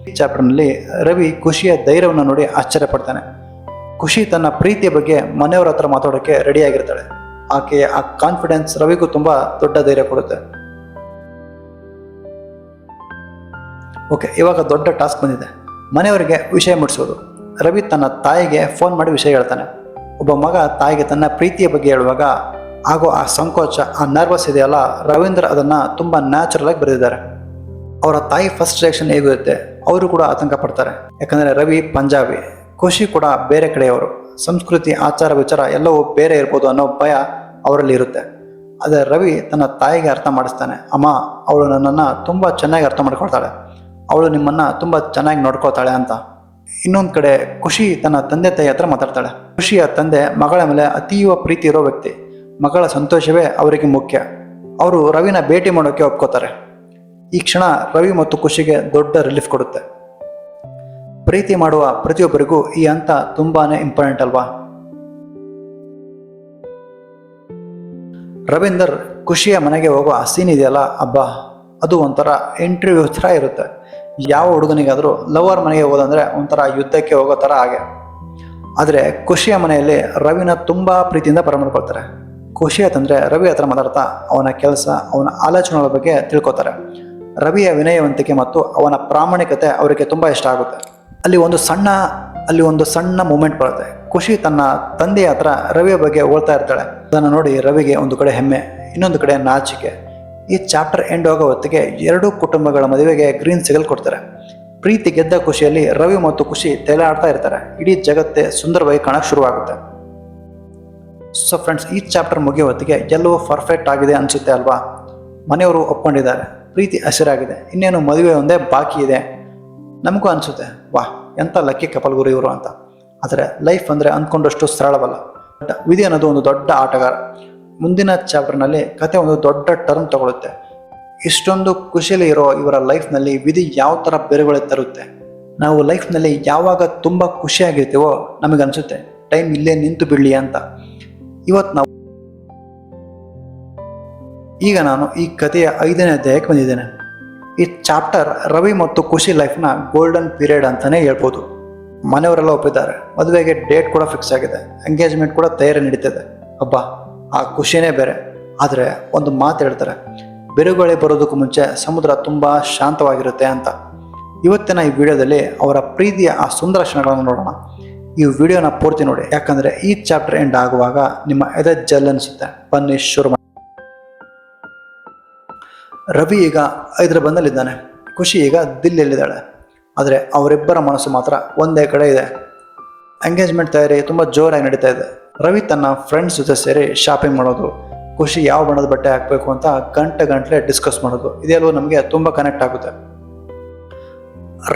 ಈ ಚಾಪ್ಟರ್ನಲ್ಲಿ ರವಿ ಖುಷಿಯ ಧೈರ್ಯವನ್ನು ನೋಡಿ ಆಶ್ಚರ್ಯ ಪಡ್ತಾನೆ. ಖುಷಿ ತನ್ನ ಪ್ರೀತಿಯ ಬಗ್ಗೆ ಮನೆಯವರ ಹತ್ರ ಮಾತಾಡೋಕ್ಕೆ ರೆಡಿಯಾಗಿರ್ತಾಳೆ. ಆಕೆಯ ಆ ಕಾನ್ಫಿಡೆನ್ಸ್ ರವಿಗೂ ತುಂಬ ದೊಡ್ಡ ಧೈರ್ಯ ಕೊಡುತ್ತೆ. ಓಕೆ, ಇವಾಗ ದೊಡ್ಡ ಟಾಸ್ಕ್ ಬಂದಿದೆ, ಮನೆಯವರಿಗೆ ವಿಷಯ ಮುಟ್ಟಿಸೋದು. ರವಿ ತನ್ನ ತಾಯಿಗೆ ಫೋನ್ ಮಾಡಿ ವಿಷಯ ಹೇಳ್ತಾನೆ. ಒಬ್ಬ ಮಗ ತಾಯಿಗೆ ತನ್ನ ಪ್ರೀತಿಯ ಬಗ್ಗೆ ಹೇಳುವಾಗ ಆಗೋ ಆ ಸಂಕೋಚ, ಆ ನರ್ವಸ್ ಇದೆಯಲ್ಲ, ರವೀಂದ್ರ ಅದನ್ನು ತುಂಬ ನ್ಯಾಚುರಲ್ ಆಗಿ ಬರೆದಿದ್ದಾರೆ. ಅವರ ತಾಯಿ ಫಸ್ಟ್ ರಿಯಾಕ್ಷನ್ ಹೇಗಿರುತ್ತೆ, ಅವರು ಕೂಡ ಆತಂಕ ಪಡ್ತಾರೆ. ಯಾಕಂದರೆ ರವಿ ಪಂಜಾಬಿ, ಖುಷಿ ಕೂಡ ಬೇರೆ ಕಡೆಯವರು, ಸಂಸ್ಕೃತಿ, ಆಚಾರ ವಿಚಾರ ಎಲ್ಲವೂ ಬೇರೆ ಇರ್ಬೋದು ಅನ್ನೋ ಭಯ ಅವರಲ್ಲಿ ಇರುತ್ತೆ. ಆದರೆ ರವಿ ತನ್ನ ತಾಯಿಗೆ ಅರ್ಥ ಮಾಡಿಸ್ತಾನೆ, ಅಮ್ಮ, ಅವಳು ನನ್ನನ್ನು ತುಂಬ ಚೆನ್ನಾಗಿ ಅರ್ಥ ಮಾಡ್ಕೊಳ್ತಾಳೆ, ಅವಳು ನಿಮ್ಮನ್ನು ತುಂಬ ಚೆನ್ನಾಗಿ ನೋಡ್ಕೋತಾಳೆ ಅಂತ. ಇನ್ನೊಂದು ಕಡೆ ಖುಷಿ ತನ್ನ ತಂದೆ ತಾಯಿ ಹತ್ರ ಮಾತಾಡ್ತಾಳೆ. ಖುಷಿಯ ತಂದೆ ಮಗಳ ಮೇಲೆ ಅತೀವ ಪ್ರೀತಿ ಇರೋ ವ್ಯಕ್ತಿ, ಮಗಳ ಸಂತೋಷವೇ ಅವರಿಗೆ ಮುಖ್ಯ. ಅವರು ರವಿನ ಭೇಟಿ ಮಾಡೋಕ್ಕೆ ಒಪ್ಕೋತಾರೆ. ಈ ಕ್ಷಣ ರವಿ ಮತ್ತು ಖುಷಿಗೆ ದೊಡ್ಡ ರಿಲೀಫ್ ಕೊಡುತ್ತೆ. ಪ್ರೀತಿ ಮಾಡುವ ಪ್ರತಿಯೊಬ್ಬರಿಗೂ ಈ ಹಂತ ತುಂಬಾನೇ ಇಂಪಾರ್ಟೆಂಟ್ ಅಲ್ವಾ. ರವೀಂದರ್ ಖುಷಿಯ ಮನೆಗೆ ಹೋಗೋ ಆ ಸೀನ್ ಇದೆಯಲ್ಲ, ಅಬ್ಬಾ, ಅದು ಒಂಥರ ಇಂಟರ್ವ್ಯೂ ಥರ ಇರುತ್ತೆ. ಯಾವ ಹುಡುಗನಿಗಾದರೂ ಲವರ್ ಮನೆಗೆ ಹೋದಂದ್ರೆ ಒಂಥರ ಯುದ್ಧಕ್ಕೆ ಹೋಗೋ ಥರ ಹಾಗೆ. ಆದರೆ ಖುಷಿಯ ಮನೆಯಲ್ಲಿ ರವಿನ ತುಂಬ ಪ್ರೀತಿಯಿಂದ ಬರಮಾಡ್ಕೊಳ್ತಾರೆ. ಖುಷಿಯ ತಂದರೆ ರವಿ ಹತ್ರ ಮಾತಾಡ್ತಾ ಅವನ ಕೆಲಸ, ಅವನ ಆಲೋಚನೆಗಳ ಬಗ್ಗೆ ತಿಳ್ಕೊತಾರೆ. ರವಿಯ ವಿನಯವಂತಿಕೆ ಮತ್ತು ಅವನ ಪ್ರಾಮಾಣಿಕತೆ ಅವರಿಗೆ ತುಂಬ ಇಷ್ಟ ಆಗುತ್ತೆ. ಅಲ್ಲಿ ಒಂದು ಸಣ್ಣ ಮೂಮೆಂಟ್ ಬರುತ್ತೆ. ಖುಷಿ ತನ್ನ ತಂದೆಯ ಹತ್ರ ರವಿಯ ಬಗ್ಗೆ ಹೋಗ್ತಾ ಇರ್ತಾಳೆ. ಅದನ್ನು ನೋಡಿ ರವಿಗೆ ಒಂದು ಕಡೆ ಹೆಮ್ಮೆ, ಇನ್ನೊಂದು ಕಡೆ ನಾಚಿಕೆ. ಈ ಚಾಪ್ಟರ್ ಎಂಡ್ ಆಗೋ ಹೊತ್ತಿಗೆ ಎರಡೂ ಕುಟುಂಬಗಳ ಮದುವೆಗೆ ಗ್ರೀನ್ ಸಿಗಲ್ ಕೊಡ್ತಾರೆ. ಪ್ರೀತಿ ಗೆದ್ದ ಖುಷಿಯಲ್ಲಿ ರವಿ ಮತ್ತು ಖುಷಿ ತೇಲಾಡ್ತಾ ಇರ್ತಾರೆ. ಇಡೀ ಜಗತ್ತೇ ಸುಂದರವಾಗಿ ಕಾಣಕ್ಕೆ ಶುರುವಾಗುತ್ತೆ. ಸೊ ಫ್ರೆಂಡ್ಸ್, ಈ ಚಾಪ್ಟರ್ ಮುಗಿಯೋ ಹೊತ್ತಿಗೆ ಎಲ್ಲವೂ ಪರ್ಫೆಕ್ಟ್ ಆಗಿದೆ ಅನಿಸುತ್ತೆ ಅಲ್ವಾ. ಮನೆಯವರು ಒಪ್ಕೊಂಡಿದ್ದಾರೆ, ಪ್ರೀತಿ ಹಸಿರಾಗಿದೆ, ಇನ್ನೇನು ಮದುವೆ ಒಂದೇ ಬಾಕಿ ಇದೆ. ನಮಗೂ ಅನಿಸುತ್ತೆ, ವಾಹ್, ಎಂಥ ಲಕ್ಕಿ ಕಪಲ್ ಗುರು ಇವರು ಅಂತ. ಆದರೆ ಲೈಫ್ ಅಂದರೆ ಅಂದ್ಕೊಂಡಷ್ಟು ಸರಳವಲ್ಲ. ವಿಧಿ ಅನ್ನೋದು ಒಂದು ದೊಡ್ಡ ಆಟಗಾರ. ಮುಂದಿನ ಚಾಪ್ಟರ್ನಲ್ಲಿ ಕತೆ ಒಂದು ದೊಡ್ಡ ಟರ್ನ್ ತಗೊಳುತ್ತೆ. ಇಷ್ಟೊಂದು ಖುಷಿಯಲ್ಲಿ ಇರೋ ಇವರ ಲೈಫ್ನಲ್ಲಿ ವಿಧಿ ಯಾವ ಥರ ಬೇರೆಗಳು ತರುತ್ತೆ. ನಾವು ಲೈಫ್ನಲ್ಲಿ ಯಾವಾಗ ತುಂಬ ಖುಷಿಯಾಗಿರ್ತೀವೋ ನಮಗನ್ಸುತ್ತೆ ಟೈಮ್ ಇಲ್ಲೇ ನಿಂತು ಬಿಡಲಿ ಅಂತ. ಈಗ ನಾನು ಈ ಕಥೆಯ 5ನೇ ಅಧ್ಯಾಯಕ್ಕೆ ಬಂದಿದ್ದೇನೆ. ಈ ಚಾಪ್ಟರ್ ರವಿ ಮತ್ತು ಖುಷಿ ಲೈಫ್ನ ಗೋಲ್ಡನ್ ಪೀರಿಯಡ್ ಅಂತಲೇ ಹೇಳ್ಬೋದು. ಮನೆಯವರೆಲ್ಲ ಒಪ್ಪಿದ್ದಾರೆ, ಮದುವೆಗೆ ಡೇಟ್ ಕೂಡ ಫಿಕ್ಸ್ ಆಗಿದೆ, ಎಂಗೇಜ್ಮೆಂಟ್ ಕೂಡ ತಯಾರಿ ನಡೀತಿದೆ. ಹಬ್ಬ, ಆ ಖುಷಿನೇ ಬೇರೆ. ಆದರೆ ಒಂದು ಮಾತು ಹೇಳ್ತಾರೆ, ಬಿರುಗಾಳಿ ಬರೋದಕ್ಕೂ ಮುಂಚೆ ಸಮುದ್ರ ತುಂಬ ಶಾಂತವಾಗಿರುತ್ತೆ ಅಂತ. ಇವತ್ತಿನ ಈ ವಿಡಿಯೋದಲ್ಲಿ ಅವರ ಪ್ರೀತಿಯ ಆ ಸುಂದರ ಕ್ಷಣಗಳನ್ನು ನೋಡೋಣ. ಈ ವಿಡಿಯೋನ ಪೂರ್ತಿ ನೋಡಿ, ಯಾಕಂದರೆ ಈ ಚಾಪ್ಟರ್ ಎಂಡ್ ಆಗುವಾಗ ನಿಮ್ಮ ಎದೆ ಜಲ್ ಅನಿಸುತ್ತೆ. ಬನ್ನಿ ಶುರು ಮಾಡಿ. ರವಿ ಈಗ ಹೈದರಾಬಾದ್ನಲ್ಲಿದ್ದಾನೆ, ಖುಷಿ ಈಗ ದಿಲ್ಲಿಯಲ್ಲಿದ್ದಾಳೆ. ಆದರೆ ಅವರಿಬ್ಬರ ಮನಸ್ಸು ಮಾತ್ರ ಒಂದೇ ಕಡೆ ಇದೆ. ಎಂಗೇಜ್ಮೆಂಟ್ ತಯಾರಿ ತುಂಬ ಜೋರಾಗಿ ನಡೀತಾ ಇದೆ. ರವಿ ತನ್ನ ಫ್ರೆಂಡ್ಸ್ ಜೊತೆ ಸೇರಿ ಶಾಪಿಂಗ್ ಮಾಡೋದು, ಖುಷಿ ಯಾವ ಬಣ್ಣದ ಬಟ್ಟೆ ಹಾಕಬೇಕು ಅಂತ ಗಂಟೆ ಡಿಸ್ಕಸ್ ಮಾಡೋದು, ಇದೆಲ್ಲವೂ ನಮಗೆ ತುಂಬ ಕನೆಕ್ಟ್ ಆಗುತ್ತೆ.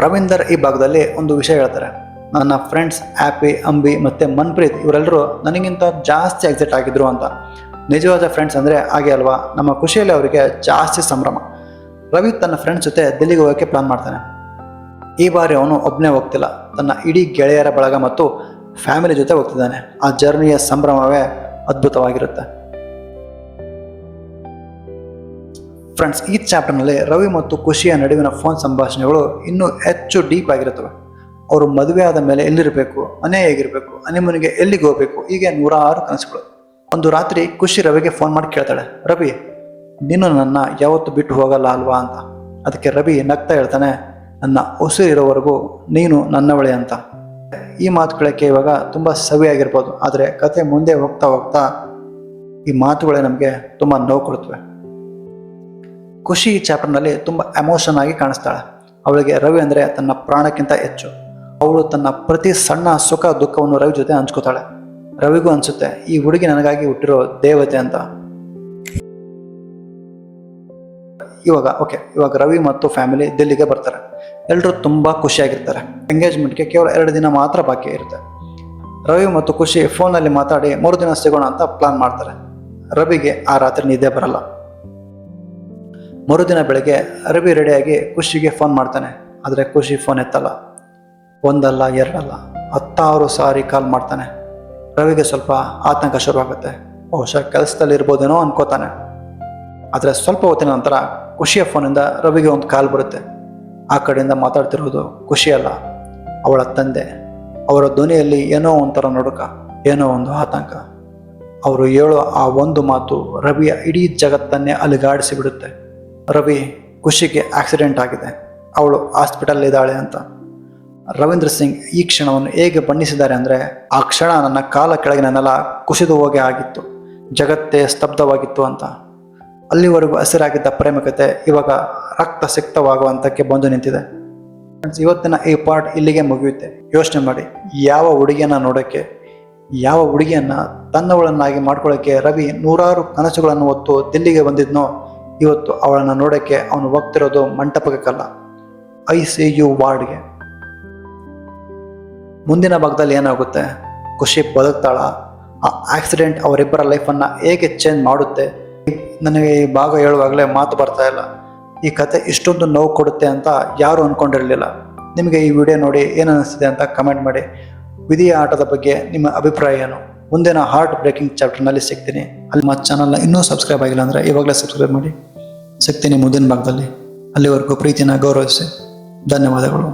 ರವೀಂದರ್ ಈ ಭಾಗದಲ್ಲಿ ಒಂದು ವಿಷಯ ಹೇಳ್ತಾರೆ, ನನ್ನ ಫ್ರೆಂಡ್ಸ್ ಆ್ಯಪಿ, ಅಂಬಿ ಮತ್ತು ಮನ್ಪ್ರೀತ್ ಇವರೆಲ್ಲರೂ ನನಗಿಂತ ಜಾಸ್ತಿ ಎಕ್ಸೈಟ್ ಆಗಿದ್ರು ಅಂತ. ನಿಜವಾದ ಫ್ರೆಂಡ್ಸ್ ಅಂದರೆ ಹಾಗೆ ಅಲ್ವಾ? ನಮ್ಮ ಖುಷಿಯಲ್ಲಿ ಅವರಿಗೆ ಜಾಸ್ತಿ ಸಂಭ್ರಮ. ರವಿ ತನ್ನ ಫ್ರೆಂಡ್ಸ್ ಜೊತೆ ದಿಲ್ಲಿಗೆ ಹೋಗೋಕ್ಕೆ ಪ್ಲಾನ್ ಮಾಡ್ತಾನೆ. ಈ ಬಾರಿ ಅವನು ಒಬ್ಬನೇ ಹೋಗ್ತಿಲ್ಲ, ತನ್ನ ಇಡೀ ಗೆಳೆಯರ ಬಳಗ ಮತ್ತು ಫ್ಯಾಮಿಲಿ ಜೊತೆ ಹೋಗ್ತಿದ್ದಾನೆ. ಆ ಜರ್ನಿಯ ಸಂಭ್ರಮವೇ ಅದ್ಭುತವಾಗಿರುತ್ತೆ. ಫ್ರೆಂಡ್ಸ್, ಈ ಚಾಪ್ಟರ್ನಲ್ಲಿ ರವಿ ಮತ್ತು ಖುಷಿಯ ನಡುವಿನ ಫೋನ್ ಸಂಭಾಷಣೆಗಳು ಇನ್ನೂ ಹೆಚ್ಚು ಡೀಪ್ ಆಗಿರುತ್ತವೆ. ಅವರು ಮದುವೆ ಆದ ಮೇಲೆ ಎಲ್ಲಿರಬೇಕು, ಮನೆ ಹೇಗಿರಬೇಕು, ಹನಿಮೂನಿಗೆ ಎಲ್ಲಿಗೆ ಹೋಗಬೇಕು, ಹೀಗೆ 106 ಕನಸುಗಳು. ಒಂದು ರಾತ್ರಿ ಖುಷಿ ರವಿಗೆ ಫೋನ್ ಮಾಡಿ ಕೇಳ್ತಾಳೆ, ರವಿ, ನೀನು ನನ್ನ ಯಾವತ್ತೂ ಬಿಟ್ಟು ಹೋಗಲ್ಲ ಅಲ್ವಾ ಅಂತ. ಅದಕ್ಕೆ ರವಿ ನಗ್ತಾ ಹೇಳ್ತಾನೆ, ನನ್ನ ಉಸಿರಿರೋವರೆಗೂ ನೀನು ನನ್ನವಳೆ ಅಂತ. ಈ ಮಾತು ಕೇಳೋಕ್ಕೆ ಇವಾಗ ತುಂಬ ಸವಿಯಾಗಿರ್ಬೋದು, ಆದರೆ ಕತೆ ಮುಂದೆ ಹೋಗ್ತಾ ಹೋಗ್ತಾ ಈ ಮಾತುಗಳೇ ನಮಗೆ ತುಂಬ ನೋವು ಕೊಡುತ್ತವೆ. ಖುಷಿ ಈ ಚಾಪ್ಟರ್ನಲ್ಲಿ ತುಂಬ ಎಮೋಷನ್ ಆಗಿ ಕಾಣಿಸ್ತಾಳೆ. ಅವಳಿಗೆ ರವಿ ಅಂದರೆ ತನ್ನ ಪ್ರಾಣಕ್ಕಿಂತ ಹೆಚ್ಚು. ಅವಳು ತನ್ನ ಪ್ರತಿ ಸಣ್ಣ ಸುಖ ದುಃಖವನ್ನು ರವಿ ಜೊತೆ ಹಂಚ್ಕೋತಾಳೆ. ರವಿಗೂ ಅನಿಸುತ್ತೆ, ಈ ಹುಡುಗಿ ನನಗಾಗಿ ಹುಟ್ಟಿರೋ ದೇವತೆ ಅಂತ. ಇವಾಗ ರವಿ ಮತ್ತು ಫ್ಯಾಮಿಲಿ ದಿಲ್ಲಿಗೆ ಬರ್ತಾರೆ. ಎಲ್ಲರೂ ತುಂಬ ಖುಷಿಯಾಗಿರ್ತಾರೆ. ಎಂಗೇಜ್ಮೆಂಟ್ಗೆ ಕೇವಲ 2 ದಿನ ಮಾತ್ರ ಬಾಕಿ ಇರುತ್ತೆ. ರವಿ ಮತ್ತು ಖುಷಿ ಫೋನಲ್ಲಿ ಮಾತಾಡಿ 3 ದಿನ ಸಿಗೋಣ ಅಂತ ಪ್ಲಾನ್ ಮಾಡ್ತಾರೆ. ರವಿಗೆ ಆ ರಾತ್ರಿ ನಿದ್ದೆ ಬರಲ್ಲ. ಮರುದಿನ ಬೆಳಗ್ಗೆ ರವಿ ರೆಡಿಯಾಗಿ ಖುಷಿಗೆ ಫೋನ್ ಮಾಡ್ತಾನೆ. ಆದರೆ ಖುಷಿ ಫೋನ್ ಎತ್ತಲ್ಲ. 1 ಅಲ್ಲ 2 ಅಲ್ಲ 10 ಸಾರಿ ಕಾಲ್ ಮಾಡ್ತಾನೆ. ರವಿಗೆ ಸ್ವಲ್ಪ ಆತಂಕ ಶುರುವಾಗುತ್ತೆ. ಬಹುಶಃ ಕೆಲಸದಲ್ಲಿ ಇರ್ಬೋದೇನೋ ಅನ್ಕೋತಾನೆ. ಆದರೆ ಸ್ವಲ್ಪ ಹೊತ್ತಿನ ನಂತರ ಖುಷಿಯ ಫೋನಿಂದ ರವಿಗೆ ಒಂದು ಕಾಲ್ ಬರುತ್ತೆ. ಆ ಕಡೆಯಿಂದ ಮಾತಾಡ್ತಿರೋದು ಖುಷಿ ಅಲ್ಲ, ಅವಳ ತಂದೆ. ಅವರ ಧ್ವನಿಯಲ್ಲಿ ಏನೋ ಒಂಥರ ನಡುಕ, ಏನೋ ಒಂದು ಆತಂಕ. ಅವರು ಹೇಳೋ ಆ ಒಂದು ಮಾತು ರವಿಯ ಇಡೀ ಜಗತ್ತನ್ನೇ ಅಲುಗಾಡಿಸಿ ಬಿಡುತ್ತೆ. ರವಿ, ಖುಷಿಗೆ ಆಕ್ಸಿಡೆಂಟ್ ಆಗಿದೆ, ಅವಳು ಹಾಸ್ಪಿಟಲ್ ಇದ್ದಾಳೆ ಅಂತ. ರವೀಂದ್ರ ಸಿಂಗ್ ಈ ಕ್ಷಣವನ್ನು ಹೇಗೆ ಬಣ್ಣಿಸಿದ್ದಾರೆ ಅಂದರೆ, ಆ ಕ್ಷಣ ನನ್ನ ಕಾಲ ಕೆಳಗಿನನ್ನೆಲ್ಲ ಕುಸಿದು ಹೋಗಿ ಆಗಿತ್ತು, ಜಗತ್ತೇ ಸ್ತಬ್ಧವಾಗಿತ್ತು ಅಂತ. ಅಲ್ಲಿವರೆಗೂ ಹಸಿರಾಗಿದ್ದ ಪ್ರೇಮಕತೆ ಇವಾಗ ರಕ್ತ ಸಿಕ್ತವಾಗುವಂತಕ್ಕೆ ಬಂದು ನಿಂತಿದೆ. ಇವತ್ತಿನ ಈ ಪಾರ್ಟ್ ಇಲ್ಲಿಗೆ ಮುಗಿಯುತ್ತೆ. ಯೋಚನೆ ಮಾಡಿ, ಯಾವ ಹುಡುಗಿಯನ್ನ ನೋಡೋಕ್ಕೆ, ಯಾವ ಹುಡುಗಿಯನ್ನ ತನ್ನವಳನ್ನಾಗಿ ಮಾಡ್ಕೊಳ್ಳೋಕ್ಕೆ ರವಿ 106 ಕನಸುಗಳನ್ನು ಹೊತ್ತು ದಿಲ್ಲಿಗೆ ಬಂದಿದ್ನೋ, ಇವತ್ತು ಅವಳನ್ನು ನೋಡೋಕ್ಕೆ ಅವನು ಹೋಗ್ತಿರೋದು ಮಂಟಪಕ್ಕಲ್ಲ, ICU ವಾರ್ಡ್ಗೆ. ಮುಂದಿನ ಭಾಗದಲ್ಲಿ ಏನಾಗುತ್ತೆ? ಖುಷಿ ಬದುಕ್ತಾಳ? ಆ ಆಕ್ಸಿಡೆಂಟ್ ಅವರಿಬ್ಬರ ಲೈಫನ್ನು ಹೇಗೆ ಚೇಂಜ್ ಮಾಡುತ್ತೆ? ನನಗೆ ಈ ಭಾಗ ಹೇಳುವಾಗಲೇ ಮಾತು ಬರ್ತಾ ಇಲ್ಲ. ಈ ಕತೆ ಇಷ್ಟೊಂದು ನೋವು ಕೊಡುತ್ತೆ ಅಂತ ಯಾರೂ ಅಂದ್ಕೊಂಡಿರಲಿಲ್ಲ. ನಿಮಗೆ ಈ ವಿಡಿಯೋ ನೋಡಿ ಏನು ಅನ್ನಿಸ್ತಿದೆ ಅಂತ ಕಮೆಂಟ್ ಮಾಡಿ. ವಿಧಿಯ ಆಟದ ಬಗ್ಗೆ ನಿಮ್ಮ ಅಭಿಪ್ರಾಯ ಏನು? ಮುಂದಿನ ಹಾರ್ಟ್ ಬ್ರೇಕಿಂಗ್ ಚಾಪ್ಟರ್ನಲ್ಲಿ ಸಿಗ್ತೀನಿ. ಅಲ್ಲಿ ನಮ್ಮ ಚಾನಲ್ನ ಇನ್ನೂ ಸಬ್ಸ್ಕ್ರೈಬ್ ಆಗಿಲ್ಲ ಅಂದರೆ ಇವಾಗಲೇ ಸಬ್ಸ್ಕ್ರೈಬ್ ಮಾಡಿ. ಸಿಗ್ತೀನಿ ಮುಂದಿನ ಭಾಗದಲ್ಲಿ. ಅಲ್ಲಿವರೆಗೂ ಪ್ರೀತಿನ ಗೌರವಿಸಿ. ಧನ್ಯವಾದಗಳು.